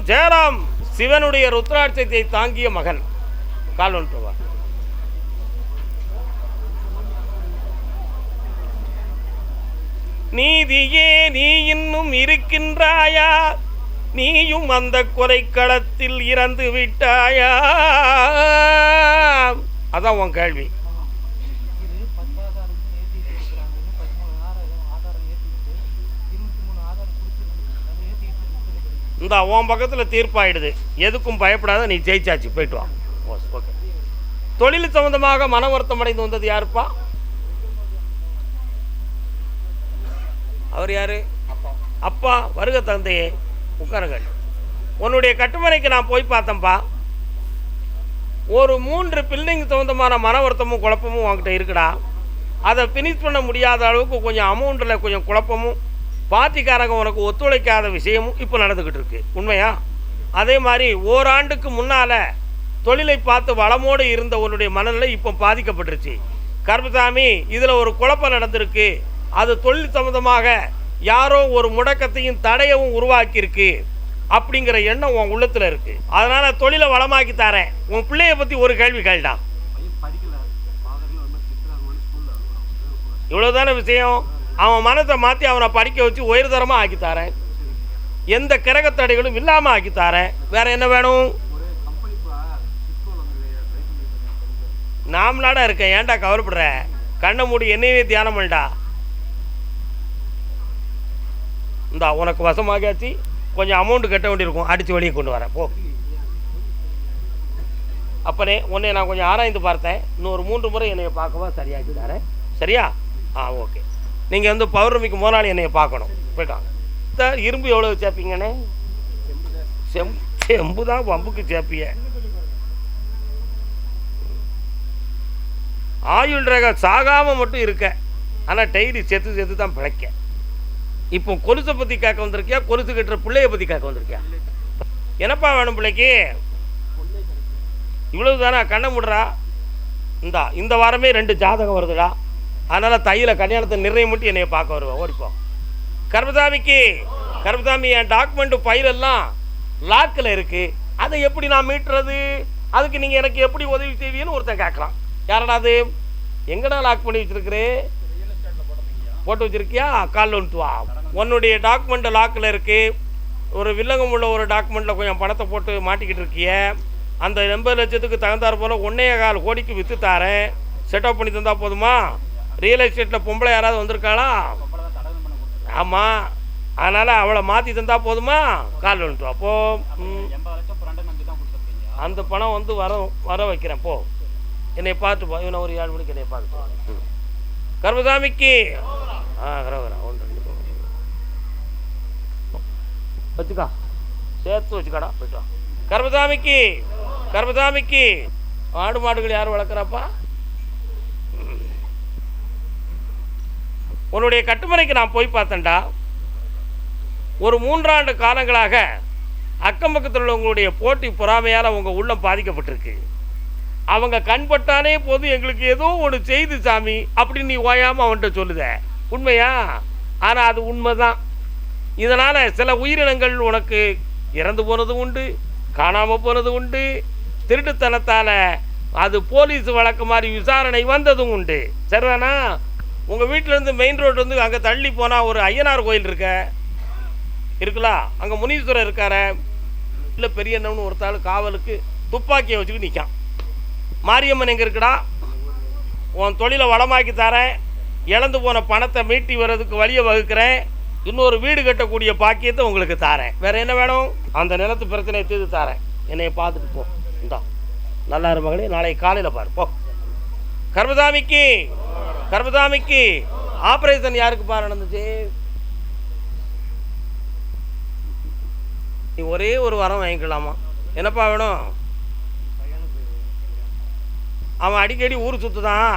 சேராம் சிவனுடைய ருத்ராட்சத்தை தாங்கிய மகன். கால் ஒன்று வா. நீதியே நீ இன்னும் இருக்கின்றாயா, நீயும் அந்த கொலைக்களத்தில் இறந்து விட்டாயா? அதான் உன் கேள்வி. இந்த உன் பக்கத்தில் தீர்ப்பாயிடுது, எதுக்கும் பயப்படாத, நீ ஜெயிச்சாச்சு, போயிட்டு வா. ஓகே. தொழில் சம்பந்தமாக மன வருத்தம் அடைந்து வந்தது யாருப்பா? அவர் யாரு? அப்பா. வருக தந்தையே, உட்காருங்கள். உன்னுடைய கட்டுமனைக்கு நான் போய் பார்த்தேன்ப்பா. ஒரு 3 பில்டிங் சம்பந்தமான மன வருத்தமும் குழப்பமும் உங்ககிட்ட இருக்குடா. அதை ஃபினிஷ் பண்ண முடியாத அளவுக்கு கொஞ்சம் அமௌண்ட்டில் கொஞ்சம் குழப்பமும், பார்ட்டிக்காரங்க உனக்கு ஒத்துழைக்காத விஷயமும் இப்போ நடந்துக்கிட்டு இருக்கு. உண்மையா? அதே மாதிரி ஓராண்டுக்கு முன்னால் தொழிலை பார்த்து வளமோடு இருந்த உன்னுடைய மனநிலை இப்போ பாதிக்கப்பட்டுருச்சு. கருப்பசாமி, இதில் ஒரு குழப்பம் நடந்திருக்கு. அது தொழில் சம்பந்தமாக யாரோ ஒரு முடக்கத்தையும் தடையவும் உருவாக்கியிருக்கு அப்படிங்கிற எண்ணம் உன் உள்ளத்தில் இருக்குது. அதனால் தொழிலை வளமாக்கி தரேன். உன் பிள்ளையை பற்றி ஒரு கேள்வி கேள்டா. இவ்வளோதான விஷயம். அவன் மனத்தை மாற்றி அவனை படிக்க வச்சு உயர்தரமாக ஆக்கித்தாரேன். எந்த கிரகத்தடைகளும் இல்லாமல் ஆக்கித்தாரேன். வேற என்ன வேணும்? நாமளாடா இருக்கேன், ஏன்டா கவலைப்படுற? கண்ணை மூடி என்னையவே தியானம் பண்ணா. இந்தா உனக்கு வசமாகியாச்சு. கொஞ்சம் அமௌண்ட் கட்ட வேண்டியிருக்கும், அடித்து வெளியே கொண்டு வரேன் போ. அப்பனே, உன்னை நான் கொஞ்சம் ஆராய்ந்து பார்த்தேன். இன்னொரு 3 முறை என்னைய பார்க்கவா சரியாக்கி தரேன். சரியா? ஓகே. நீங்கள் வந்து பௌர்ணமிக்கு முதல் என்னைய பார்க்கணும். போயிட்டாங்க. இரும்பு எவ்வளோ சேர்ப்பீங்கண்ணே? செம்பு தான் வம்புக்கு சேர்ப்பிய. ஆயுள் ரக சாகாமல் மட்டும் இருக்க, ஆனால் டெய்லி செத்து தான் பிழைக்க. இப்போ கொலுசை பற்றி கேட்க வந்திருக்கியா, கொலுசு கட்டுற பிள்ளைய பற்றி கேட்க வந்திருக்கியா? என்னப்பா வேணும் பிள்ளைக்கு? இவ்வளவு தானே? கண்ணை முடுறா. இந்த வாரமே 2 ஜாதகம் வருதுடா. அதனால் தையில் கல்யாணத்தை நிர்ணயம் மட்டும் என்னைய பார்க்க வருவேன். ஓடிப்போம். கருப்பசாமி, என் டாக்குமெண்ட் ஃபைலெல்லாம் லாக்கில் இருக்குது. அதை எப்படி நான் மீட்டுறது? அதுக்கு நீங்கள் எனக்கு எப்படி உதவி செய்வீங்கன்னு ஒருத்தன் கேட்கலாம். யாரடா அது? எங்கடா லாக் பண்ணி வச்சுருக்குறே? போட்டு வச்சுருக்கியா? கால் வந்துட்டு வா. உன்னுடைய டாக்குமெண்ட்டு லாக்கில் இருக்குது. ஒரு வில்லங்கம் உள்ள ஒரு டாக்குமெண்ட்டில் கொஞ்சம் பணத்தை போட்டு மாட்டிக்கிட்டு இருக்கிய. அந்த 80 லட்சத்துக்கு தகுந்தாற் போல் 1.25 கோடிக்கு விற்று தாரேன். செட்டப் பண்ணி தந்தால் போதுமா? ரியல் எஸ்டேட்டில் பொம்பளை யாராவது வந்திருக்காளா? ஆமாம். அதனால் அவளை மாற்றி தந்தால் போதுமா? கால் வந்துட்டு வா. போ. அந்த பணம் வந்து வர வைக்கிறேன். போ. என்னை பார்த்து போ. இவனை ஒரு 7 மணிக்கு என்னை பார்த்து. கருப்பசாமிக்கு வச்சுக்கா, சேர்த்து வச்சுக்காடா. போயிட்டு வா. கருப்பசாமிக்கு ஆடு மாடுகள் யார் வளர்க்குறாப்பா? உன்னுடைய கட்டுமனைக்கு நான் போய் பார்த்தேன்டா. ஒரு 3 ஆண்டு காலங்களாக அக்கம் பக்கத்தில் உள்ளவங்களுடைய போட்டி பொறாமையால் உங்கள் உள்ளம் பாதிக்கப்பட்டிருக்கு. அவங்க கண்பட்டானே போது எங்களுக்கு ஏதோ ஒன்று செய்து சாமி அப்படின்னு நீ ஓயாமல் அவன்கிட்ட சொல்லுத. உண்மையா? ஆனால் அது உண்மைதான். இதனால் சில உயிரினங்கள் உனக்கு இறந்து போனது உண்டு, காணாமல் போனது உண்டு. திருட்டுத்தனத்தால் அது போலீஸ் வழக்கு மாதிரி விசாரணை வந்ததும் உண்டு. சரிதானா? உங்கள் வீட்டிலேருந்து மெயின் ரோடு வந்து அங்கே தள்ளி போனால் ஒரு ஐயனார் கோயில் இருக்குல்லா, அங்கே முனீஸ்வரர் இருக்கார. இல்லை பெரியண்ணம்னு ஒருத்தாள் காவலுக்கு துப்பாக்கியை வச்சுக்கிட்டு நிற்கான். மாரியம்மன் எங்கே இருக்குடா? உன் தொழிலை வளமாக்கி தரேன். இழந்து போன பணத்தை மீட்டி வர்றதுக்கு வழியை வகுக்கிறேன். இன்னொரு வீடு கட்டக்கூடிய பாக்கியத்தை உங்களுக்கு தாரேன். வேறு என்ன வேணும்? அந்த நிலத்து பிரச்சனையை தீர்த்து தாரேன். என்னைய பார்த்துட்டு போ. இந்தா நல்லா இரு மகளே, நாளைக்கு காலையில் பாரு. போ. கருப்பசாமிக்கு ஆப்ரேஷன் யாருக்குப்பா நடந்துச்சு? நீ ஒரே ஒரு வாரம் வாங்கிக்கலாமா? என்னப்பா வேணும்? அவன் அடிக்கடி ஊர் சுற்றுதான்,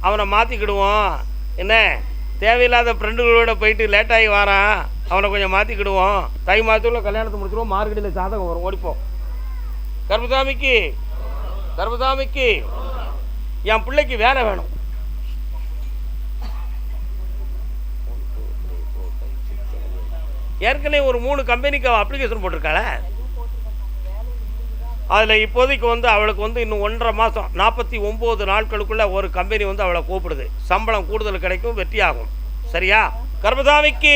அவனை மாற்றிக்கிடுவோம். என்ன தேவையில்லாத ஃப்ரெண்டுகளோட போயிட்டு லேட்டாகி வாரான், அவனை கொஞ்சம் மாற்றிக்கிடுவோம். தை மாதத்துக்குள்ள கல்யாணத்தை முடிச்சிடுவோம். மார்கழியில் ஜாதகம் வரும். ஓடிப்போம். கருப்பசாமிக்கு என் பிள்ளைக்கு வேலை வேணும். ஏற்கனவே ஒரு 3 கம்பெனிக்கு அப்ளிகேஷன் போட்டிருக்காள. அதில் இப்போதைக்கு வந்து அவளுக்கு வந்து இன்னும் 1.5 மாதம் 49 நாட்களுக்குள்ளே ஒரு கம்பெனி வந்து அவளை கூப்பிடுது. சம்பளம் கூடுதல் கிடைக்கும், வெற்றியாகும். சரியா? கர்மசாமிக்கு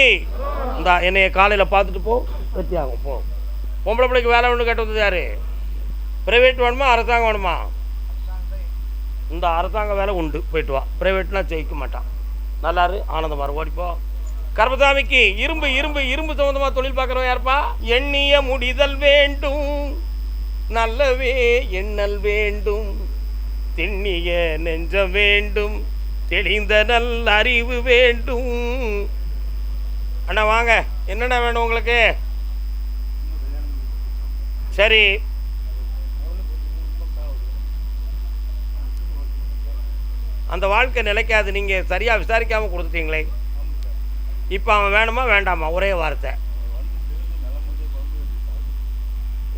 இந்த என்னைய காலையில் பார்த்துட்டு போ, வெற்றியாகும். போ. பொம்பளை பிள்ளைக்கு வேலை ஒன்று கேட்டு வந்தது யார்? ப்ரைவேட் வேணுமா அரசாங்கம் வேணுமா? இந்த அரசாங்க வேலை உண்டு, போயிட்டு வா. ப்ரைவேட்லாம் ஜெயிக்க மாட்டான். நல்லாரு ஆனந்தமாக ஓடிப்போ. கர்மசாமிக்கு இரும்பு இரும்பு இரும்பு சம்மந்தமாக தொழில் பார்க்குறவன் யாருப்பா? எண்ணிய முடிதல் வேண்டும், நல்லவே எண்ணல் வேண்டும், திண்ணிய நெஞ்சம் வேண்டும், தெளிந்த நல்ல அறிவு வேண்டும். அண்ணா வாங்க, என்னென்ன வேணும் உங்களுக்கு? சரி, அந்த வாழ்க்கை நிலைக்காது. நீங்கள் சரியாக விசாரிக்காமல் கொடுத்துட்டீங்களே. இப்போ அவன் வேணுமா வேண்டாமா? ஒரே வார்த்தை.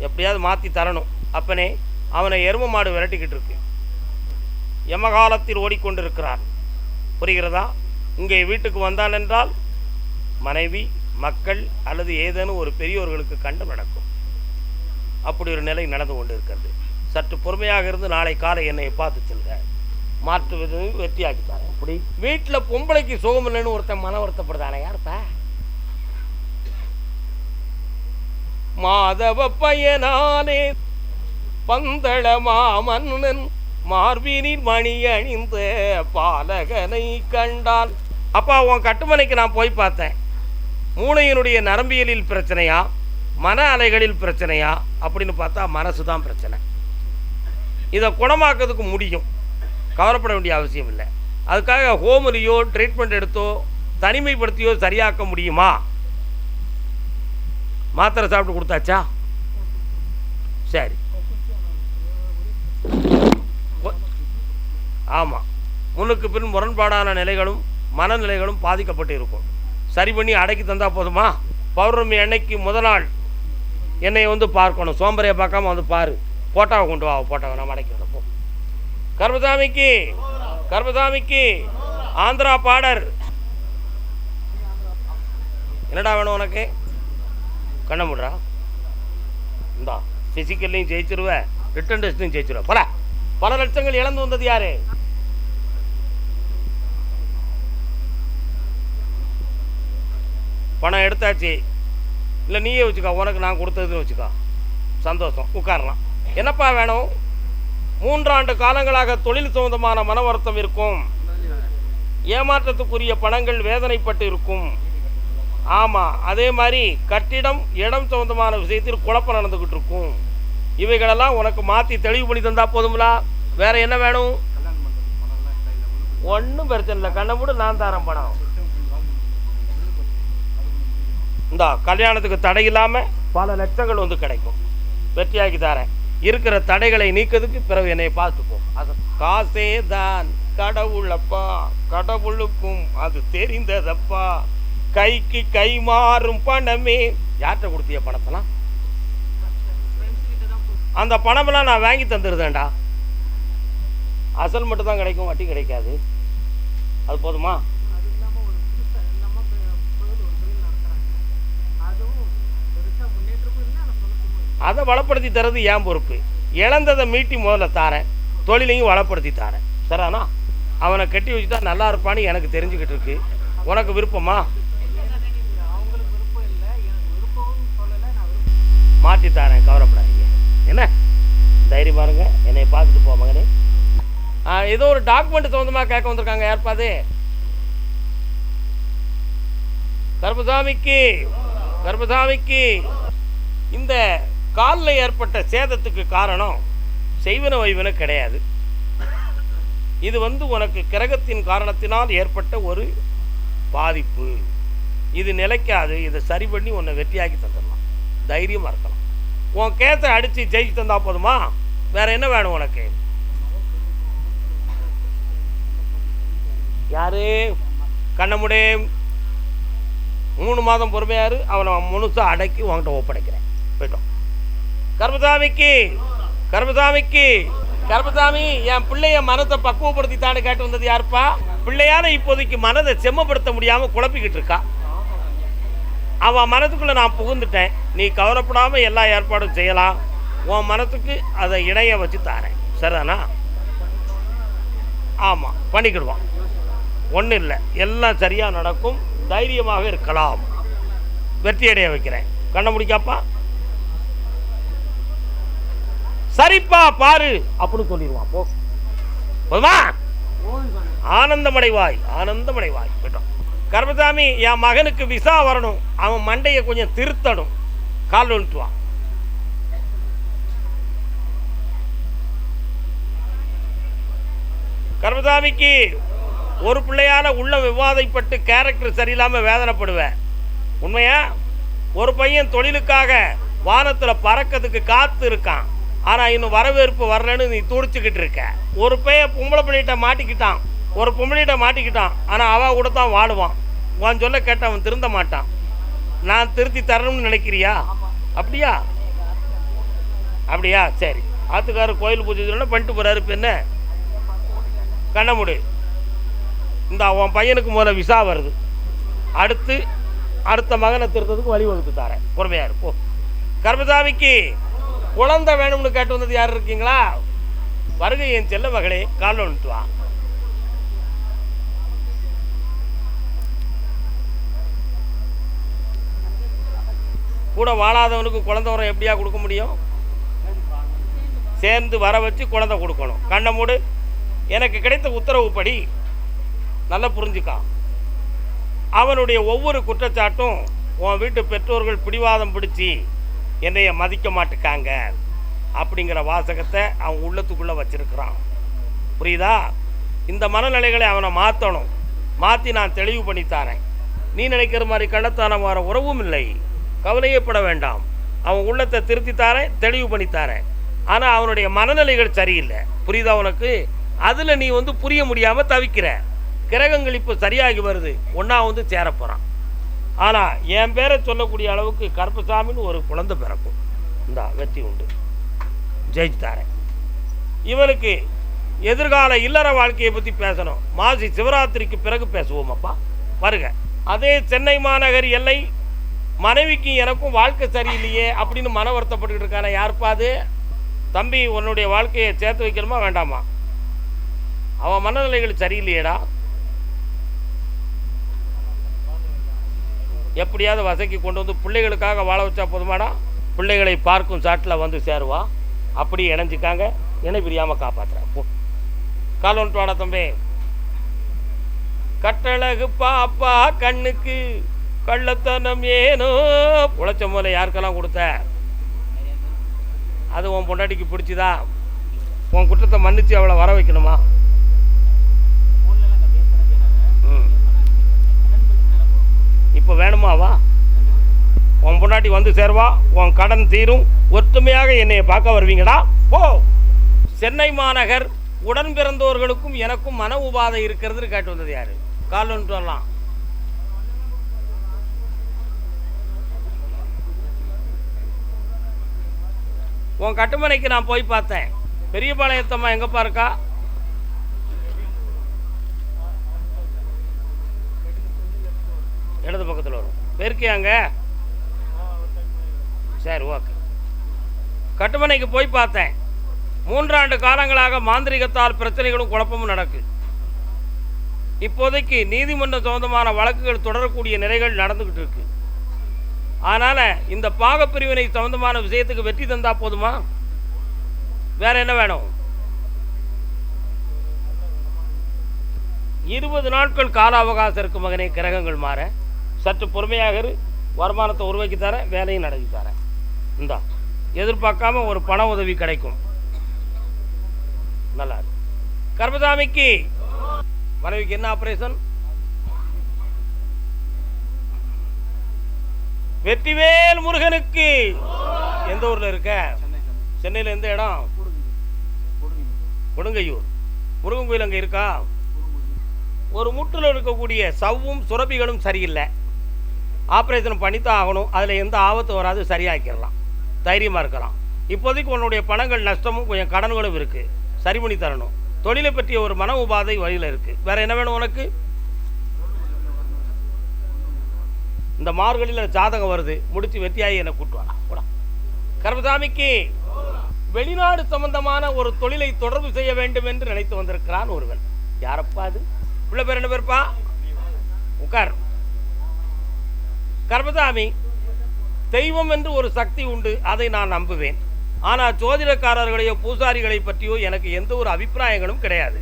எப்படியாவது மாற்றி தரணும். அப்பனே அவனை எரும மாடு விரட்டிக்கிட்டு இருக்கு, யமகாலத்தில் ஓடிக்கொண்டிருக்கிறான். புரிகிறதா? இங்கே வீட்டுக்கு வந்தான் என்றால் மனைவி மக்கள் அல்லது ஏதேனும் ஒரு பெரியோர்களுக்கு கண்டு நடக்கும். அப்படி ஒரு நிலை நடந்து கொண்டு இருக்கிறது. சற்று பொறுமையாக இருந்து நாளை காலை என்னை பார்த்து செல்க, மாற்றுவது வெற்றியாக்கிட்டாங்க. அப்படி வீட்டில் பொம்பளைக்கு சுகம் இல்லைன்னு ஒருத்தன் மன வருத்தப்படுதானே, யாருப்பா? மாதவ பையனானே பந்தள மாமன்னன் மார்பினில் மணி அணிந்த பாலகனை கண்டான். அப்பா உன் கட்டுமனைக்கு நான் போய் பார்த்தேன். மூளையினுடைய நரம்பியலில் பிரச்சனையா, மன அலைகளில் பிரச்சனையா அப்படின்னு பார்த்தா மனசு தான் பிரச்சனை. இதை குணமாக்கிறதுக்கு முடியும், கவலைப்பட வேண்டிய அவசியம் இல்லை. அதுக்காக ஹோமிலியோ ட்ரீட்மெண்ட் எடுத்தோ தனிமைப்படுத்தியோ சரியாக்க முடியுமா? மாத்திரை சாப்பிட்டு கொடுத்தாச்சா? சரி, ஆமாம். முன்னுக்கு பின் முரண்பாடான நிலைகளும் மனநிலைகளும் பாதிக்கப்பட்டு இருக்கும். சரி பண்ணி அடக்கி தந்தால் போதுமா? பௌர்ணமி அன்னைக்கு முத நாள் என்னை வந்து பார்க்கணும். சோம்பரையை பார்க்காம வந்து பாரு. போட்டாவை கொண்டு வா, போட்டாவை நான் அடக்கி போ. கர்மசாமிக்கு கர்மசாமிக்கு ஆந்திரா பாடர். என்னடா வேணும் உனக்கு? கண்ண முடுறா. இந்தா ஃபிசிக்கல்லையும் ஜெயிச்சிருவேன், ரிட்டன் டெஸ்ட்லையும் ஜெயிச்சிருவேன். பல லட்சங்கள் இழந்து வந்தது யாரு? பணம் எடுத்தாச்சு. இல்லை நீயே வச்சுக்கா, உனக்கு நான் கொடுத்ததுன்னு வச்சுக்கா. சந்தோஷம், உட்காரலாம். என்னப்பா வேணும்? 3 ஆண்டு காலங்களாக தொழில் சம்பந்தமான மன வருத்தம் இருக்கும், ஏமாற்றத்துக்குரிய பணங்கள் வேதனைப்பட்டு இருக்கும். ஆமாம், அதே மாதிரி கட்டிடம் இடம் சம்பந்தமான விஷயத்தில் குழப்பம் நடந்துக்கிட்டு இருக்கும். இவைகளெல்லாம் உனக்கு மாற்றி தெளிவு பண்ணி தந்தால் போதுங்களா? வேற என்ன வேணும்? ஒன்றும் பிரச்சனை இல்லை, கண்ணை மூடு, நான் தரேன் பணம். இந்த கல்யாணத்துக்கு தடை இல்லாமல் பல லட்சங்கள் வந்து கிடைக்கும், வெற்றியாக்கி தரேன். இருக்கிற தடைகளை நீக்கிறதுக்கு பிறகு என்னை பார்த்துப்போம். அது காசே தான் கடவுளப்பா, கடவுளுக்கும் அது தெரிந்ததப்பா, கைக்கு கை மாறும் பணமே. யார்கிட்ட கொடுத்திய பணத்தெல்லாம்? அந்த பணமெல்லாம் நான் வாங்கி தந்துருதேன்டா. அசல் மட்டும் தான் கிடைக்கும், வட்டி கிடைக்காது. அது போதுமா? அதை வளப்படுத்தி தரது ஏன் பொறுப்பு. இழந்ததை மீட்டி முதல்ல தாரேன், தொழிலையும் வளப்படுத்தி தாரேன். சரிண்ணா? அவனை கட்டி வச்சுட்டா நல்லா இருப்பான்னு எனக்கு தெரிஞ்சுக்கிட்டு இருக்கு. உனக்கு விருப்பமா? மாற்றி தாரேன், கவலைப்படாதீங்க. என்ன தைரியம் பாருங்க, என்னை பார்த்துட்டு போ மகனே. ஏதோ ஒரு டாக்குமெண்ட் சம்மந்தமாக கேட்க வந்திருக்காங்க. யார்ப்பாது? கர்மசாமிக்கு கர்மசாமிக்கு இந்த காலில் ஏற்பட்ட சேதத்துக்கு காரணம் செய்வன வைவன கிடையாது. இது வந்து உனக்கு கிரகத்தின் காரணத்தினால் ஏற்பட்ட ஒரு பாதிப்பு. இது நிலைக்காது. இதை சரி பண்ணி உன்னை வெற்றியாக்கி தந்துடலாம், தைரியமாக இருக்கலாம். உன் கேஸை அடித்து ஜெயிச்சு தந்தா போதுமா? வேற என்ன வேணும் உனக்கு? யாரு? கண்ணமுடே 3 மாதம் பொறுமையாரு, அவனை முழுசாக அடக்கி உன்கிட்ட ஒப்படைக்கிறேன். போயிட்டோம். கர்மசாமிக்கு கர்மசாமிக்கு கர்மசாமி, என் பிள்ளைய மனத்தை பக்குவப்படுத்தித்தான்னு கேட்டு வந்தது யாருப்பா? பிள்ளையால இப்போதைக்கு மனதை செம்மப்படுத்த முடியாமல் குழப்பிக்கிட்டு இருக்கா. அவன் மனதுக்குள்ளே நான் புகுந்துட்டேன். நீ கவலைப்படாமல் எல்லா ஏற்பாடும் செய்யலாம். உன் மனத்துக்கு அதை இணைய வச்சு தாரேன். சரிதானா? ஆமாம், பண்ணிக்கிடுவான். ஒன்றும் இல்லை, எல்லாம் சரியாக நடக்கும். தைரியமாக இருக்கலாம். வெற்றியடைய வைக்கிறேன். கண்ணை முடிக்காப்பா. சரிப்பா பாரு அப்படின்னு சொல்லிடுவான். போ போதுமா? ஆனந்தமடைவாய், ஆனந்தமடைவாய். போயிட்டோம். கர்மசாமி, என் மகனுக்கு விசா வரணும், அவன் மண்டையை கொஞ்சம் திருத்தணும், கால் வந்துட்டுவான். கர்மசாமிக்கு ஒரு பிள்ளையால உள்ள விவாதைப்பட்டு கேரக்டர் சரியில்லாமல் வேதனைப்படுவேன். உண்மையா? ஒரு பையன் தொழிலுக்காக வானத்தில் பறக்கிறதுக்கு காத்து இருக்கான், ஆனால் இன்னும் வரவேற்பு வரலன்னு நீ துடிச்சுக்கிட்டு இருக்க. ஒரு பையன் பொம்பளை பிள்ளைகிட்ட மாட்டிக்கிட்டான், ஒரு பொம்பளைகிட்ட மாட்டிக்கிட்டான், ஆனால் அவன் கூட தான் வாடுவான். உன் சொல்ல கேட்ட அவன் திருந்த மாட்டான். நான் திருத்தி தரணும்னு நினைக்கிறியா? அப்படியா? அப்படியா? சரி. ஆத்துக்காரர் கோயில் பூஜை பண்ணிட்டு போகிறாரு. இப்போ என்ன? கண்ண முடி. இந்த உன் பையனுக்கு முதல்ல விசா வருது, அடுத்த மகனை திருத்ததுக்கு வழிவகுத்து தாரேன். பொறுமையாக இருப்போ. கர்மசாமிக்கு குழந்தை வேணும்னு கேட்டு வந்தது யார் இருக்கீங்களா? வருகை என் செல்ல மகளே, காலில் வந்துட்டு வா. கூட வாழாதவனுக்கு குழந்தை வரம் எப்படியா கொடுக்க முடியும்? சேர்ந்து வர வச்சு குழந்தை கொடுக்கணும். கண்ணை மூடு. எனக்கு கிடைத்த உத்தரவுப்படி நல்லா புரிஞ்சுக்கா. அவனுடைய ஒவ்வொரு குற்றச்சாட்டும் உன் வீட்டு பெற்றோர்கள் பிடிவாதம் பிடிச்சி என்னைய மதிக்க மாட்டுக்காங்க அப்படிங்கிற வாசகத்தை அவன் உள்ளத்துக்குள்ளே வச்சிருக்கிறான். புரியுதா? இந்த மனநிலைகளை அவனை மாற்றணும். மாற்றி நான் தெளிவு பண்ணித்தாரேன். நீ நினைக்கிற மாதிரி கள்ளத்தான வர உறவும் இல்லை, கவலையே பட வேண்டாம். அவன் உள்ளத்தை திருத்தித்தாரேன், தெளிவு பண்ணித்தாரேன். ஆனால் அவனுடைய மனநிலைகள் சரியில்லை. புரியுதா உனக்கு? அதில் நீ புரிய முடியாமல் தவிக்கிற. கிரகங்கள் இப்போ சரியாகி வருது, ஒன்றா சேரப்போகிறான். ஆனால் என் பேரை சொல்லக்கூடிய அளவுக்கு கருப்பசாமின்னு ஒரு குழந்தை பிறக்கும். இந்த வெற்றி உண்டு, ஜெயிச்சு தாரேன். இவனுக்கு எதிர்கால இல்லற வாழ்க்கையை பற்றி பேசணும். மாசி சிவராத்திரிக்கு பிறகு பேசுவோம் அப்பா. வருக. அதே சென்னை மாநகர் எல்லை மனைவிக்கு எனக்கும் வாழ்க்கை சரியில்லையே அப்படின்னு மன வருத்தப்பட்டுக்கிட்டு இருக்கான யாருப்பா அது? தம்பி, உன்னுடைய வாழ்க்கையை சேர்த்து வைக்கணுமா வேண்டாமா? அவன் மனநிலைகள் சரியில்லையேடா. எப்படியாவது வசைக்கு கொண்டு பிள்ளைகளுக்காக வாழ வச்சா போதுமாடா? பிள்ளைகளை பார்க்கும் சாட்டில் சேருவா. அப்படி இணைஞ்சிக்காங்க. என்னை பிரியாமல் காப்பாற்றுறேன். போ, கால் வந்துட்டு வாடா தம்பி. கட்டழகு பாப்பா கண்ணுக்கு கள்ளத்தனம் ஏனோ. உழைச்ச மூலை யாருக்கெல்லாம் கொடுத்த? அது உன் பொண்டாட்டிக்கு பிடிச்சிதா? உன் குற்றத்தை மன்னிச்சு அவளை வர வைக்கணுமா? இப்போ வேணுமாவா? உன் பொண்டாட்டி சேருவா, உன் கடன் தீரும், ஒற்றுமையாக என்னைய பார்க்க வருவீங்கடா. போ. சென்னை மாநகர் உடன் பிறந்தோர்களுக்கும் எனக்கும் மன உபாதை இருக்கிறதுன்னு கேட்டு வந்தது யாரு? கால் வந்துட்டு வரலாம். உன் கட்டுமனைக்கு நான் போய் பார்த்தேன். பெரியபாளையத்தம்மா எங்கப்பா இருக்கா? இடது பக்கத்தில் வரும். பெருக்கியாங்க. சரி, ஓகே. கட்டுமனைக்கு போய் பார்த்தேன். 3 ஆண்டு காலங்களாக மாந்திரிகத்தால் பிரச்சனைகளும் குழப்பமும் நடக்கு. இப்போதைக்கு நீதிமன்ற சொந்தமான வழக்குகள் தொடரக்கூடிய நிலைகள் நடந்துக்கிட்டு இருக்கு. அதனால் இந்த பாகப்பிரிவினை சம்பந்தமான விஷயத்துக்கு வெற்றி தந்தா போதுமா? வேற என்ன வேணும்? 20 நாட்கள் கால அவகாசம் இருக்கு மகனே. கிரகங்கள் மாற சற்று பொறுமையாக வருமானத்தை உருவாக்கி தரேன், வேலையும் நடத்தி தரேன். இந்தா, எதிர்பார்க்காம ஒரு பண உதவி கிடைக்கும். நல்லா இருக்கு. கர்மசாமிக்கு மனைவிக்கு என்ன ஆபரேஷன்? வெற்றிவேல் முருகனுக்கு. எந்த ஊர்ல இருக்க? சென்னையில் எந்த இடம்? கொடுங்கையூர். முருகன் கோயில் அங்கே இருக்கா? ஒரு முட்டில் இருக்கக்கூடிய சவ்வும் சுரபிகளும் சரியில்லை, ஆப்ரேஷன் பண்ணித்தான் ஆகணும். அதில் எந்த ஆபத்து வராது, சரியாக்கிடலாம், தைரியமாக இருக்கலாம். இப்போதைக்கு உன்னுடைய பணங்கள் நஷ்டமும் கொஞ்சம் கடன்களும் இருக்குது, சரி பண்ணி தரணும். தொழிலை பற்றிய ஒரு மன உபாதை வழியில் இருக்குது. வேறு என்ன வேணும் உனக்கு? இந்த மார்கழியில் ஜாதகம் வருது, முடித்து வெற்றியாகி என்னை கூட்டுவானா கூட. கர்மசாமிக்கு வெளிநாடு சம்பந்தமான ஒரு தொழிலை தொடர்பு செய்ய வேண்டும் என்று நினைத்து வந்திருக்கிறான் ஒருவன். யாரப்பா அது? பிள்ளை பேர் என்ன பேருப்பா? உட்கார். கர்மசாமி, தெய்வம் என்று ஒரு சக்தி உண்டு, அதை நான் நம்புவேன். ஆனால் ஜோதிடக்காரர்களையோ பூசாரிகளை பற்றியோ எனக்கு எந்த ஒரு அபிப்பிராயங்களும் கிடையாது.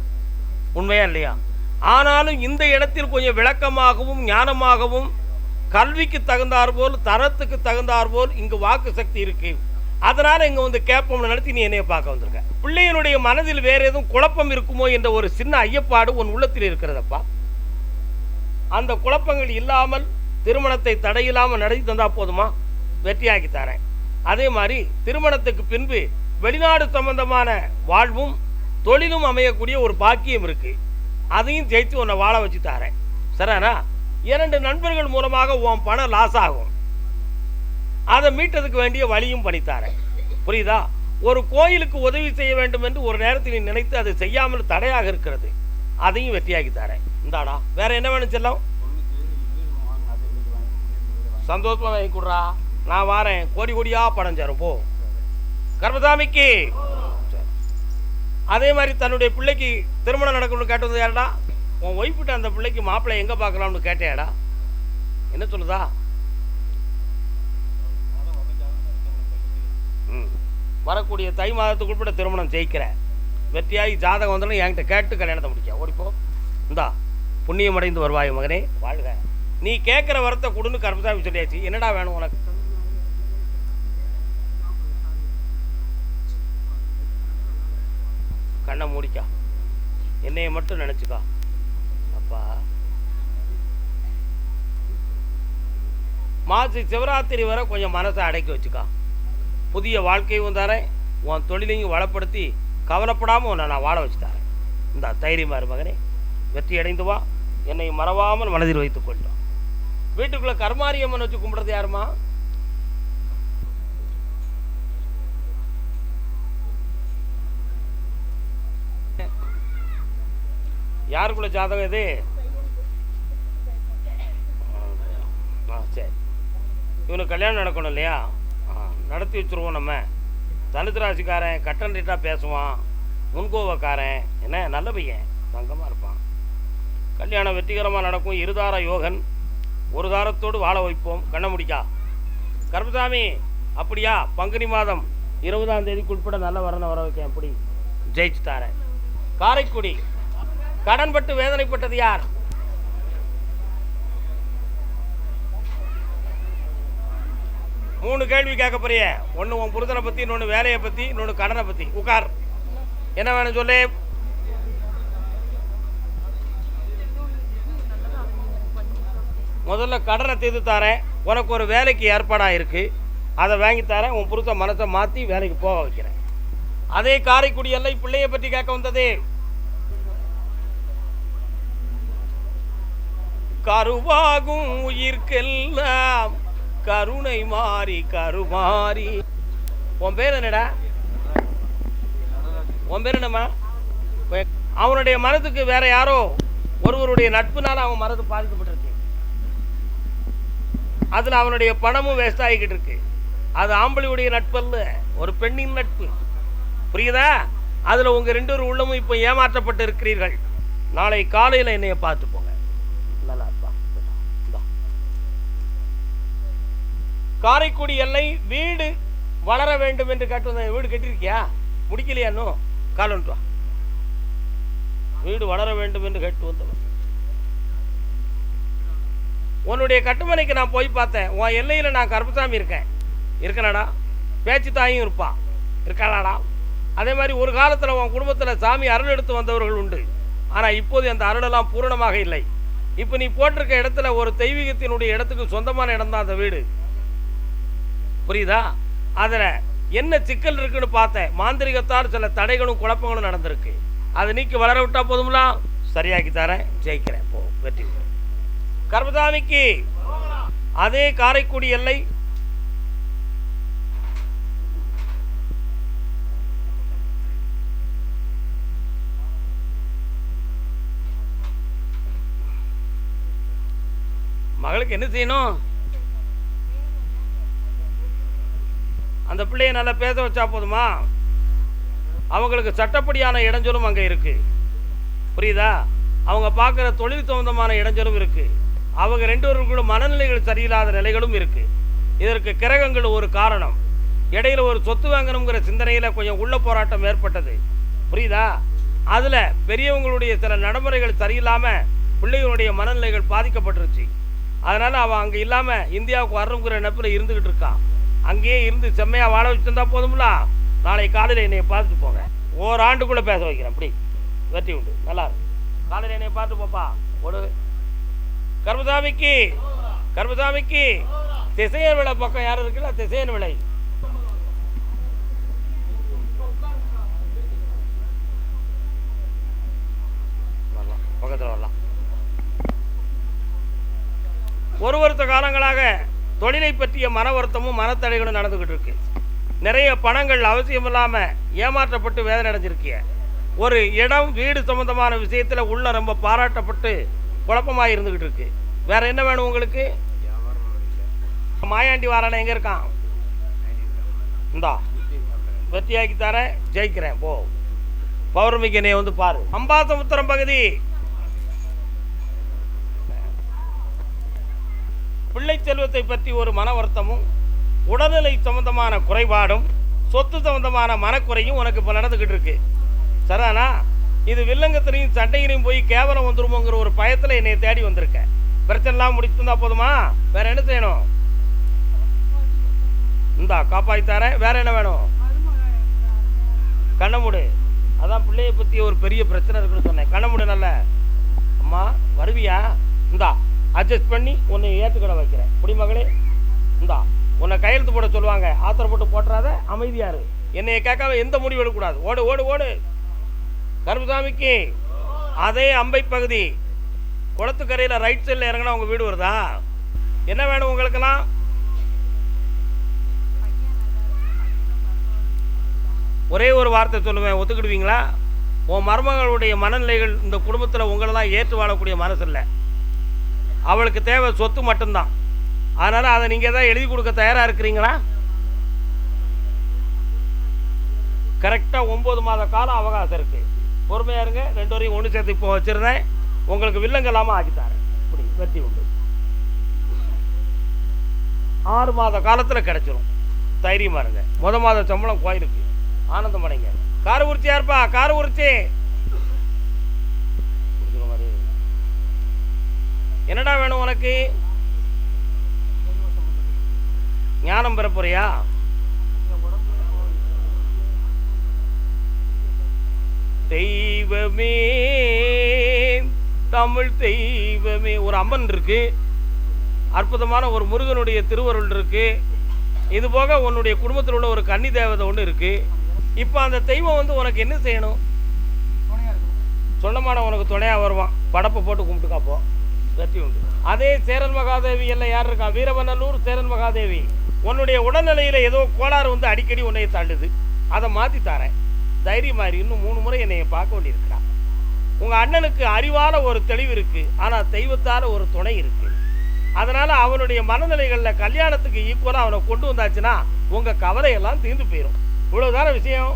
உண்மையா இல்லையா? ஆனாலும் இந்த இடத்தில் கொஞ்சம் விளக்கமாகவும் ஞானமாகவும் கல்விக்கு தகுந்தாற்போல் தரத்துக்கு தகுந்தாற்போல் இங்கு வாக்கு சக்தி இருக்கு. அதனால் இங்கே வந்து கேட்போம்னு நினைத்து நீ என்னைய பார்க்க வந்திருக்க. பிள்ளையினுடைய மனதில் வேறு எதுவும் குழப்பம் இருக்குமோ என்ற ஒரு சின்ன ஐயப்பாடு உன் உள்ளத்தில் இருக்கிறதப்பா. அந்த குழப்பங்கள் இல்லாமல் திருமணத்தை தடையில்லாமல் நடத்தி தந்தா போதுமா? வெற்றியாக்கி தரேன். அதே மாதிரி திருமணத்துக்கு பின்பு வெளிநாடு சம்பந்தமான வாழ்வும் தொழிலும் அமையக்கூடிய ஒரு பாக்கியம் இருக்கு. அதையும் ஜெயித்து உன்னை வாழ வச்சு தரேன். சரிண்ணா? 2 நண்பர்கள் மூலமாக உன் பணம் லாஸ் ஆகும், அதை மீட்டதுக்கு வேண்டிய வழியும் பண்ணித்தாரேன். புரியுதா? ஒரு கோயிலுக்கு உதவி செய்ய வேண்டும் என்று ஒரு நேரத்தில் நீ நினைத்து அதை செய்யாமல் தடையாக இருக்கிறது, அதையும் வெற்றியாக்கி தரேன். இந்தாடா, வேற என்ன வேணும் செல்லம்? சந்தோஷமா வாங்கி கொடுறா, நான் வாரேன். கோடி கோடியா பணம் சேரும் போ. கர்மசாமிக்கு அதே மாதிரி தன்னுடைய பிள்ளைக்கு திருமணம் நடக்கணும்னு கேட்டு வந்து யாரடா? உன் ஒய்ஃபிட்ட அந்த பிள்ளைக்கு மாப்பிள்ளை எங்கே பார்க்கலாம்னு கேட்டேடா? என்ன சொல்லுதா? வரக்கூடிய தை மாதத்துக்குள்பட திருமணம் ஜெயிக்கிறேன், வெற்றியாகி ஜாதகம் வந்தாலும் என்கிட்ட கேட்டு கல்யாணத்தை முடிக்க ஓடிப்போ. இந்தா புண்ணியம் அடைந்து வருவாய் மகனே, வாழ்க. நீ கேட்குற வரத்தை கொடுன்னு கர்மசாமி சொல்லியாச்சு. என்னடா வேணும் உனக்கு? கண்ணை மூடிக்கா, என்னைய மட்டும் நினச்சிக்கா. அப்பா, மாசி சிவராத்திரி வரை கொஞ்சம் மனசை அடக்கி வச்சுக்கா. புதிய வாழ்க்கையும் தரேன், உன் தொழிலையும் வளப்படுத்தி கவலைப்படாமல் உன்னை நான் வாழ வச்சு தரேன். இந்த தைரியமாக இரு மகனே, வெற்றி அடைந்து வா. என்னை மறவாமல் மனதில் வைத்துக் கொள்ளும். வீட்டுக்குள்ளே கர்மாரியம்மன் வச்சு கும்பிட்றது யாருமா? யாருக்குள்ள ஜாதகம் இது? சரி, இவனுக்கு கல்யாணம் நடக்கணும் இல்லையா? நடத்தி வச்சுருவோம். நம்ம தனுசு ராசிக்காரன், கட்டன் ரேட்டாக பேசுவான், முன்கோவக்காரன், என்ன நல்ல பையன், தங்கமாக இருப்பான். கல்யாணம் வெற்றிகரமாக நடக்கும். இருதார யோகன், ஒரு தாரத்தோடு வாழ வைப்போம். கண்ண முடிக்கா. கர்மசாமி, அப்படியா? பங்குனி மாதம் 20ஆம் தேதிக்கு உட்பட நல்ல வரனை வர வைக்க எப்படி ஜெயிச்சு தாரேன். காரைக்குடி, கடன்பட்டு வேதனைப்பட்டது யார்? மூணு கேள்வி கேட்க போறிய. ஒன்று உன் புருஷனை பற்றி, இன்னொன்று வேலையை பற்றி, இன்னொன்று கடனை பற்றி. உட்கார். என்ன வேணும் சொல்லு. முதல்ல கடனை தீர்த்து தரேன். உனக்கு ஒரு வேலைக்கு ஏற்பாடாக இருக்குது, அதை வாங்கி தரேன். உன் புருஷன் மனசை மாற்றி வேலைக்கு போக வைக்கிறேன். அதே காரைக்குடி எல்லை பிள்ளையை பற்றி கேட்க வந்தது. கருவாகும் உயிர்க்கெல்லாம் கருணை மாறி கருமாறி. உன் பேர் என்னடா? உன் பேர் என்னம்மா? அவனுடைய மனதுக்கு வேற யாரோ ஒருவருடைய நட்புனால அவன் மனது பாதிக்கப்பட்டிருக்கு. அதில் அவனுடைய பணமும் வேஸ்ட் ஆகிக்கிட்டு இருக்கு. அது ஆம்பளையுடைய நட்பு அல்ல, ஒரு பெண்ணின் நட்பு. புரியுதா? அதில் உங்கள் 2 பேர் உள்ளமும் இப்போ ஏமாற்றப்பட்டு இருக்கிறீர்கள். நாளை காலையில் என்னைய பார்த்து போங்க. நல்லா இருப்பா. காரைக்குடி எல்லை வீடு வளர வேண்டும் என்று கேட்டு வந்த. வீடு கட்டிருக்கியா? முடிக்கலையா? இன்னும் காலன்ட்டு வா. வீடு வளர வேண்டும் என்று கேட்டு வந்தவன். உன்னுடைய கட்டுமனைக்கு நான் போய் பார்த்தேன். உன் எல்லையில் நான் கருப்பசாமி இருக்கேனாடா? பேச்சு தாயும் இருப்பான், இருக்காளாடா? அதே மாதிரி ஒரு காலத்தில் உன் குடும்பத்தில் சாமி அருள் எடுத்து வந்தவர்கள் உண்டு. ஆனால் இப்போது அந்த அருளெல்லாம் பூரணமாக இல்லை. இப்போ நீ போட்டிருக்க இடத்துல ஒரு தெய்வீகத்தினுடைய இடத்துக்கு சொந்தமான இடம் தான் அந்த வீடு. புரியுதா? அதில் என்ன சிக்கல் இருக்குன்னு பார்த்தேன். மாந்திரிகத்தால் சில தடைகளும் குழப்பங்களும் நடந்திருக்கு. அதை நீக்கி வளர விட்டா போதும்லாம், சரியாக்கி தரேன், ஜெயிக்கிறேன். போ, வெற்றி. கர்மசாமிக்கு அதே காரைக்குடி எல்லை மகளுக்கு என்ன செய்யணும்? அந்த பிள்ளைய நல்லா பேச வச்சா போதுமா? அவங்களுக்கு சட்டப்படியான இடைஞ்சலும் அங்கே இருக்குது. புரியுதா? அவங்க பார்க்குற தொழில் சம்பந்தமான இடைஞ்சலும் இருக்குது. அவங்க ரெண்டு பேருக்குள்ள மனநிலைகள் சரியில்லாத நிலைகளும் இருக்குது. இதற்கு கிரகங்கள் ஒரு காரணம். இடையில ஒரு சொத்து வாங்கணுங்கிற சிந்தனையில் கொஞ்சம் உள்ள போராட்டம் ஏற்பட்டது. புரியுதா? அதில் பெரியவங்களுடைய சில நடைமுறைகள் சரியில்லாமல் பிள்ளைகளுடைய மனநிலைகள் பாதிக்கப்பட்டுருச்சு. அதனால் அவன் அங்கே இல்லாமல் இந்தியாவுக்கு வரணுங்கிற நினைப்பில் இருந்துக்கிட்டு இருக்கான். அங்கேயே இருந்து செம்மையாக வாழ வச்சுருந்தா போதும்ல. நாளை காலையில் என்னை பார்த்துட்டு போங்க. ஓராண்டுக்குள்ளே பேச வைக்கிறேன். அப்படி வெற்றி உண்டு. நல்லா இருக்கு. காலையில் என்னை பார்த்து போப்பா. ஒரு கர்மசாமிக்கு கர்மசாமிக்கு திசையன் விளை பக்கம் யாரும் இருக்குல்ல, திசையன் விளை வரலாம், பக்கத்தில் வரலாம். ஒரு வருஷ காலங்களாக தொழிலை பற்றிய மன வருத்தமும் மனத்தடைகளும் நடந்துக்கிட்டு இருக்கு. நிறைய பணங்கள் அவசியம் இல்லாமல் ஏமாற்றப்பட்டு வேதனை அடைஞ்சிருக்கிய. ஒரு இடம் வீடு சம்பந்தமான விஷயத்தில் உள்ள ரொம்ப பாராட்டப்பட்டு குழப்பமாக இருந்துக்கிட்டு இருக்கு. வேற என்ன வேணும் உங்களுக்கு? மாயாண்டி வாரான எங்கே இருக்கான்? இந்தா வெற்றியாக்கி தரேன், ஜெயிக்கிறேன். போ. பௌர்ணமிக்கு என்னை வந்து பாரு. அம்பாசமுத்திரம் பகுதி பிள்ளை செல்வத்தை பற்றி ஒரு மன வருத்தமும் உடல்நிலை சம்பந்தமான குறைபாடும் சொத்து சம்பந்தமான மனக்குறையும் உனக்கு இப்போ நடந்துக்கிட்டு இருக்கு. சரிதானா? இது வில்லங்கத்திலையும் சண்டையிலையும் போய் கேவலம் வந்துருமோங்கிற ஒரு பயத்தில் என்னை தேடி வந்திருக்கேன். பிரச்சனைலாம் முடிச்சுருந்தா போதுமா? வேற என்ன செய்யணும்? இந்தா காப்பாற்றித்தாரேன். வேற என்ன வேணும்? கண்ணமுடு. அதான் பிள்ளையை பற்றி ஒரு பெரிய பிரச்சனை இருக்குன்னு சொன்னேன். கண்ணமுடு. நல்ல அம்மா வருவியா? இந்தா அட்ஜஸ்ட் பண்ணி உன்னை ஏற்றுக்கடை வைக்கிறேன். குடிமகளே இந்தா உன்னை கையெழுத்து போட சொல்லுவாங்க. ஆத்திரப்பட்டு போட்டுறாத, அமைதியாரு. என்னைய கேட்காம எந்த முடிவு எடுக்கக்கூடாது. ஓடு ஓடு ஓடு. கருப்புசாமிக்கு அதே அம்பை பகுதி குளத்துக்கரையில் ரைட் சைடில் இறங்கினா உங்கள் வீடு வருதா? என்ன வேணும் உங்களுக்கெல்லாம்? ஒரே ஒரு வார்த்தை சொல்லுவேன், ஒத்துக்கிடுவீங்களா? உன் மருமகளுடைய மனநிலைகள் இந்த குடும்பத்தில் உங்களெல்லாம் ஏற்று வாழக்கூடிய மனசு இல்லை. அவளுக்கு தேவை சொத்து மட்டும்தான். அதனால் அதை நீங்கள் தான் எழுதி கொடுக்க தயாராக இருக்கிறீங்களா? கரெக்டாக 9 மாத காலம் அவகாசம் இருக்குது. பொறுமையாக இருங்க. 2 வரையும் ஒன்று சேர்த்து இப்போ வச்சுருந்தேன். உங்களுக்கு வில்லங்க இல்லாமல் ஆக்கித்தாரேன். இப்படி வெற்றி உண்டு. 6 மாத காலத்தில் கிடச்சிரும். தைரியமாக இருங்க. மாத சம்பளம் கோயிலுக்கு. ஆனந்தம் அடைங்க. காரு உரிச்சி யாருப்பா? காரு உரிச்சி. என்னடா வேணும் உனக்கு? ஞானம் பெற போறியா? தெய்வமே தமிழ் தெய்வமே. ஒரு அம்மன் இருக்கு, அற்புதமான ஒரு முருகனுடைய திருவருள் இருக்கு. இது போக உன்னுடைய குடும்பத்தில் உள்ள ஒரு கன்னி தேவதை ஒன்று இருக்கு. இப்போ அந்த தெய்வம் வந்து உனக்கு என்ன செய்யணும்? சொல்லமான உனக்கு துணையாக வருவான். படப்பை போட்டு கும்பிட்டு காப்போம். வெற்றி உண்டு. அதே சேரன் மகாதேவி எல்லாம் யார் இருக்கா? வீரவநல்லூர் சேரன் மகாதேவி. உன்னுடைய உடல்நிலையில் ஏதோ கோளாறு வந்து அடிக்கடி உன்னைய தள்ளுது. அதை மாற்றி தரேன். தைரியமாரி. இன்னும் 3 முறை என்னை பார்க்க வேண்டியிருக்கிறா. உங்கள் அண்ணனுக்கு அறிவால் ஒரு தெளிவு இருக்குது, ஆனால் தெய்வத்தால் ஒரு துணை இருக்குது. அதனால் அவனுடைய மனநிலைகளில் கல்யாணத்துக்கு ஈக்குவலாக அவனை கொண்டு வந்தாச்சுன்னா உங்கள் கவலையெல்லாம் தீர்ந்து போயிடும். இவ்வளோதான விஷயம்.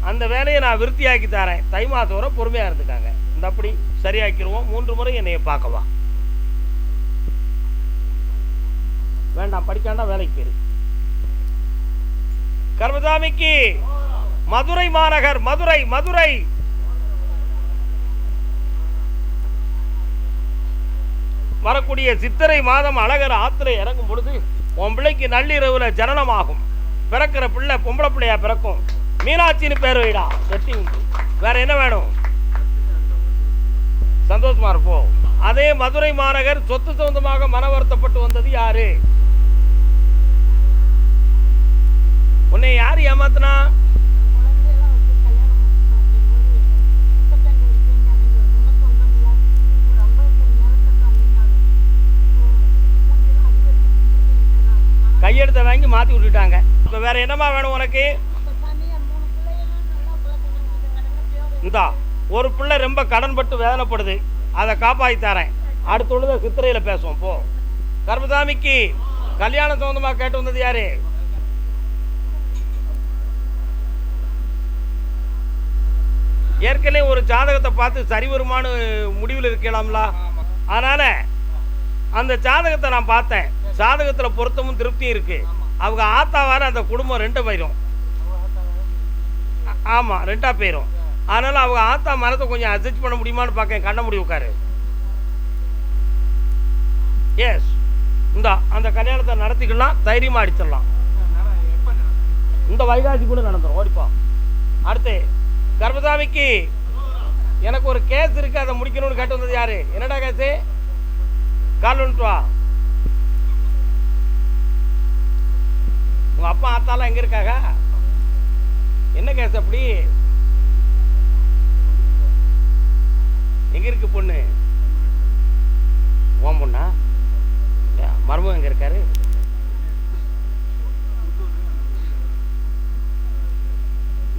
அந்த வேலையை நான் விருத்தியாக்கி தரேன். தை மாதம் வரை பொறுமையாக இருந்துக்காங்க. இந்த அப்படி சரியாக்கிடுவோம். 3 முறை என்னைய பார்க்கவா. வேண்டாம், படிக்காண்டா வேலைக்கு போயிரு. கர்மசாமிக்கு மதுரை மாநகர். மதுரை மதுரை வரக்கூடிய சித்திரை மாதம் அழகர் ஆத்திரை இறங்கும் பொழுது உன் பிள்ளைக்கு நள்ளிரவுல ஜனனமாகும். பிறக்கிற பிள்ளை பொம்பளை பிள்ளையா பிறக்கும். மீனாட்சின்னு பேர் வைடா. வெற்றி உண்டு. வேற என்ன வேணும்? சந்தோஷமா இருப்போம். அதே மதுரை மாநகர் சொத்து சம்பந்தமாக மன வருத்தப்பட்டு வந்தது யாரு? உன்னை யார் ஏமாத்தினா? கையெடுத்த வாங்கி மாற்றி விட்டுட்டாங்க. இப்போ வேற என்னமா வேணும் உனக்கு? இந்தா ஒரு பிள்ளை ரொம்ப கடன்பட்டு வேதனைப்படுது, அதை காப்பாற்றி தரேன். அடுத்துள்ளதை சித்திரையில் பேசுவோம். போ. கர்மசாமிக்கு கல்யாணம் சம்பந்தமாக கேட்டு வந்தது யாரு? ஏற்கனவே ஒரு ஜாதகத்தை பார்த்து சரி வருமானு முடிவில் இருக்கலாம்ல. அதனால் அந்த ஜாதகத்தை நான் பார்த்தேன். ஜாதகத்தில் பொருத்தமும் திருப்தியும் இருக்குது. அவங்க ஆத்தாவார அந்த குடும்பம் 2 போயிடும். ஆமாம், 2ஆக போயிடும். அதனால் அவங்க ஆத்தா மனத்தை கொஞ்சம் அட்ஜஸ்ட் பண்ண முடியுமான்னு பார்க்க கண்ண முடி உட்காரு. எஸ், இந்த அந்த கல்யாணத்தை நடத்திக்கலாம், தைரியமாக அடிச்சிடலாம். இந்த வைகாசி கூட நடந்துடும், ஓடிப்பா. அடுத்து கர்மசாமிக்கு எனக்கு ஒரு கேஸ் இருக்குது, அதை முடிக்கணும்னு கேட்டு வந்தது யாரு? என்னடா கேஸு? கால் வந்துட்டு வா. உங்கள் அப்பா ஆத்தாலாம் எங்கே இருக்காங்க? என்ன கேஸ் அப்படி? எங்கே இருக்கு பொண்ணு? ஓம் பொண்ணா? மருமகன் எங்கே இருக்காரு?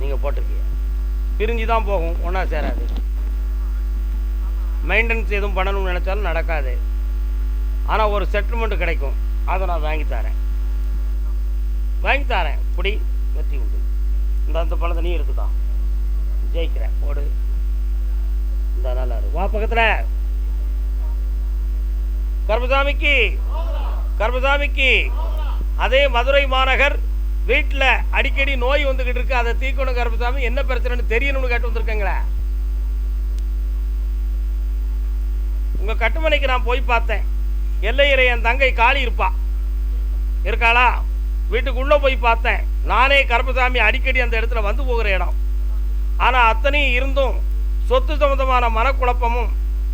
நீங்கள் போட்டிருக்கீங்க. பிரிஞ்சு தான் போகும், ஒன்றா சேராது. மெயின்டெனன்ஸ் எதுவும் பண்ணணும்னு நினச்சாலும் நடக்காது. ஆனால் ஒரு செட்டில்மெண்ட்டு கிடைக்கும், அதை நான் வாங்கித்தரேன். குடி, வெற்றி உண்டு. இந்த பணத்தை நீ எடுத்துதான், ஜெயிக்கிறேன். ஓடு. இந்த நல்லா வா பக்கத்தில். கர்மசாமிக்கு அதே மதுரை மாநகர் வீட்டில் அடிக்கடி நோய் வந்துக்கிட்டு இருக்கு, அதை தீக்கணும் கர்மசாமி. என்ன பிரச்சனைன்னு தெரியணும்னு கேட்டு வந்திருக்கேங்களே. உங்கள் கட்டுமனைக்கு நான் போய் பார்த்தேன். எல்லையிற என் தங்கை காளி இருக்காளா? வீட்டுக்குள்ளே போய் பார்த்தேன். நானே கர்மசாமி அடிக்கடி அந்த இடத்துல வந்து போகிற இடம். ஆனால் அத்தனையும் இருந்தும் சொத்து சம்பந்தமான மனக்குழப்பமும்,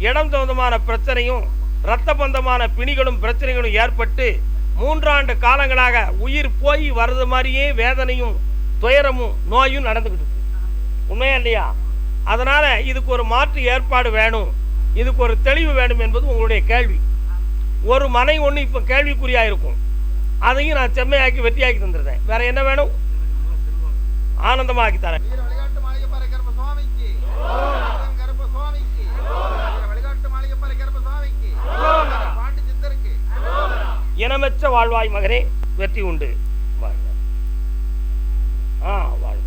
இடம் சம்பந்தமான பிரச்சனையும், இரத்த பந்தமான பிணிகளும் பிரச்சனைகளும் ஏற்பட்டு 3 ஆண்டு காலங்களாக உயிர் போய் வர்றது மாதிரியே வேதனையும் துயரமும் நோயும் நடந்துக்கிட்டு இருக்கு. உண்மையா இல்லையா? அதனால் இதுக்கு ஒரு மாற்று ஏற்பாடு வேணும், இதுக்கு ஒரு தெளிவு வேணும் என்பது உங்களுடைய கேள்வி. ஒரு மனை ஒன்று இப்போ கேள்விக்குறியாக இருக்கும், அதையும் நான் செம்மையாக்கி வெற்றியாக்கி தந்துடுறேன். வேற என்ன வேணும்? ஆனந்தமாக்கி தரேன். இனமற்ற வாழ்வாய் மகனே, வெற்றி உண்டு. வாழ்க. வாழ்க.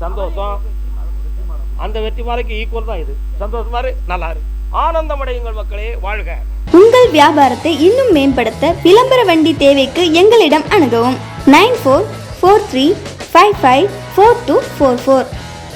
சந்தோஷம். அந்த வெற்றி மாலைக்கு ஈக்குவல் தான் இது. சந்தோஷமா இரு, நல்லா இரு, ஆனந்தமடையுங்கள் மக்களே, வாழ்க. உங்கள் வியாபாரத்தை இன்னும் மேம்படுத்த விளம்பர வண்டி தேவைக்கு எங்களிடம் அணுகவும். 9443554244